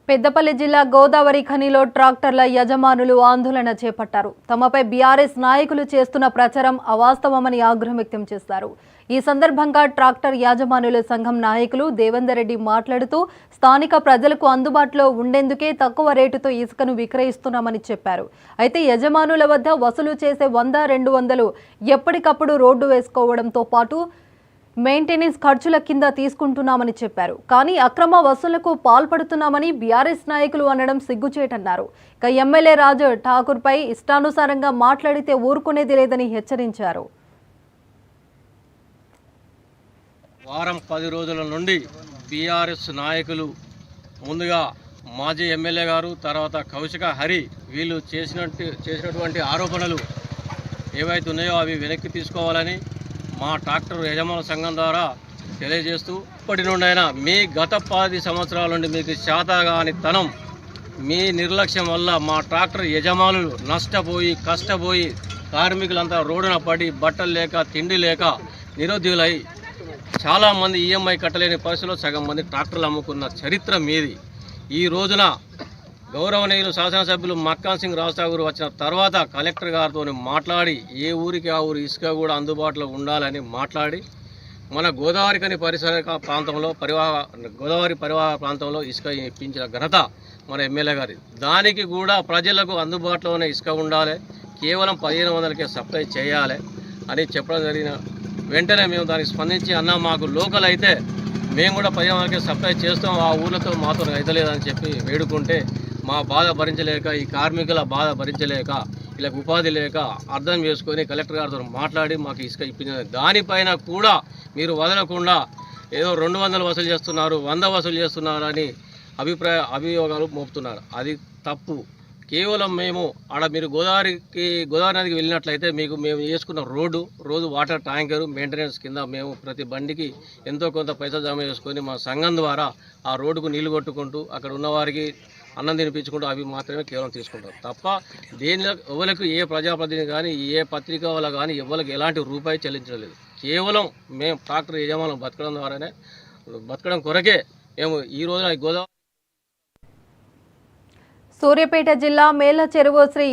పెద్దపల్లి జిల్లా గోదావరి ఖనిలో ట్రాక్టర్ల యజమానులు ఆందోళన చేపట్టారు. తమపై బీఆర్ఎస్ నాయకులు చేస్తున్న ప్రచారం అవాస్తవమని ఆగ్రహం వ్యక్తం చేశారు. ఈ సందర్భంగా ట్రాక్టర్ యాజమానుల సంఘం నాయకులు దేవేందర్ రెడ్డి మాట్లాడుతూ స్థానిక ప్రజలకు అందుబాటులో ఉండేందుకే తక్కువ రేటుతో ఇసుకను విక్రయిస్తున్నామని చెప్పారు. అయితే యజమానుల వద్ద వసూలు చేసే 100-200 ఎప్పటికప్పుడు రోడ్డు వేసుకోవడంతో పాటు మెయింటెనెన్స్ ఖర్చుల కింద తీసుకుంటున్నామని చెప్పారు. కానీ అక్రమ వసూళ్లకు పాల్పడుతున్నామని బీఆర్ఎస్ నాయకులు అనడం సిగ్గుచేటన్నారు. ఇక ఎమ్మెల్యే రాజు ఠాకూర్పై ఇష్టానుసారంగా మాట్లాడితే ఊరుకునేది లేదని హెచ్చరించారు. వారం 10 రోజుల నుండి బీఆర్ఎస్ నాయకులు ముందుగా మాజీ ఎమ్మెల్యే గారు, తర్వాత కౌశిక హరి వీళ్ళు చేసినటువంటి ఆరోపణలు ఏవైతే ఉన్నాయో అవి వెనక్కి తీసుకోవాలని మా ట్రాక్టర్ యజమానుల సంఘం ద్వారా తెలియజేస్తూ, ఇప్పటి నుండైనా మీ గత 10 సంవత్సరాల నుండి మీకు శాతగాని తనం, మీ నిర్లక్ష్యం వల్ల మా ట్రాక్టర్ యజమానులు నష్టపోయి కష్టపోయి కార్మికులంతా రోడ్డున పడి బట్టలు లేక తిండి లేక నిరుద్యోగులై చాలామంది ఈఎంఐ కట్టలేని పరిస్థితుల్లో సగం మంది ట్రాక్టర్లు అమ్ముకున్న చరిత్ర మీది. ఈ రోజున గౌరవనీయులు శాసనసభ్యులు మక్కాన్ సింగ్ రాజాగూరు వచ్చిన తర్వాత కలెక్టర్ గారితో మాట్లాడి ఏ ఊరికి ఆ ఊరి ఇసుక కూడా అందుబాటులో ఉండాలని మాట్లాడి మన గోదావరి ఖని పరిసర ప్రాంతంలో గోదావరి పరివాహ ప్రాంతంలో ఇసుక ఇప్పించిన ఘనత మన ఎమ్మెల్యే గారి. దానికి కూడా ప్రజలకు అందుబాటులోనే ఇసుక ఉండాలి, కేవలం 1500కే సప్లై చేయాలి అని చెప్పడం జరిగిన వెంటనే మేము దానికి స్పందించి అన్న మాకు లోకల్ అయితే మేము కూడా 1500కే సప్లై చేస్తాం, ఆ ఊళ్ళతో మాతో అయితలేదని చెప్పి వేడుకుంటే మా బాధ భరించలేక, ఈ కార్మికుల బాధ భరించలేక, వీళ్ళకి ఉపాధి లేక అర్థం చేసుకొని కలెక్టర్ గారితో మాట్లాడి మాకు ఇసుక ఇప్పించారు. దానిపైన కూడా మీరు వదలకుండా ఏదో 200 వసూలు చేస్తున్నారు, 100 వసూలు చేస్తున్నారు అని అభియోగాలు మోపుతున్నారు. అది తప్పు. కేవలం మేము మీరు గోదావరి నదికి వెళ్ళినట్లయితే మేము చేసుకున్న రోజు వాటర్ ట్యాంకరు మెయింటెనెన్స్ కింద మేము ప్రతి బండికి ఎంతో కొంత పైసలు జమ చేసుకొని మా సంఘం ద్వారా ఆ రోడ్డుకు నీళ్లు కొట్టుకుంటూ అక్కడ ఉన్నవారికి అన్నం తినిపించుకుంటూ అవి మాత్రమే కేవలం తీసుకుంటారు తప్ప దేనిలో ఎవరికి ఏ ప్రజాప్రతినిధి కానీ ఏ పత్రిక వల్ల కానీ ఎవరికి ఎలాంటి రూపాయి చెల్లించలేదు. కేవలం మేము ట్రాక్టర్ యజమానులు బతకడం కొరకే మేము ఈ రోజున గోదావరి సూర్యాపేట జిల్లా మేళ్ల చెరువు శ్రీ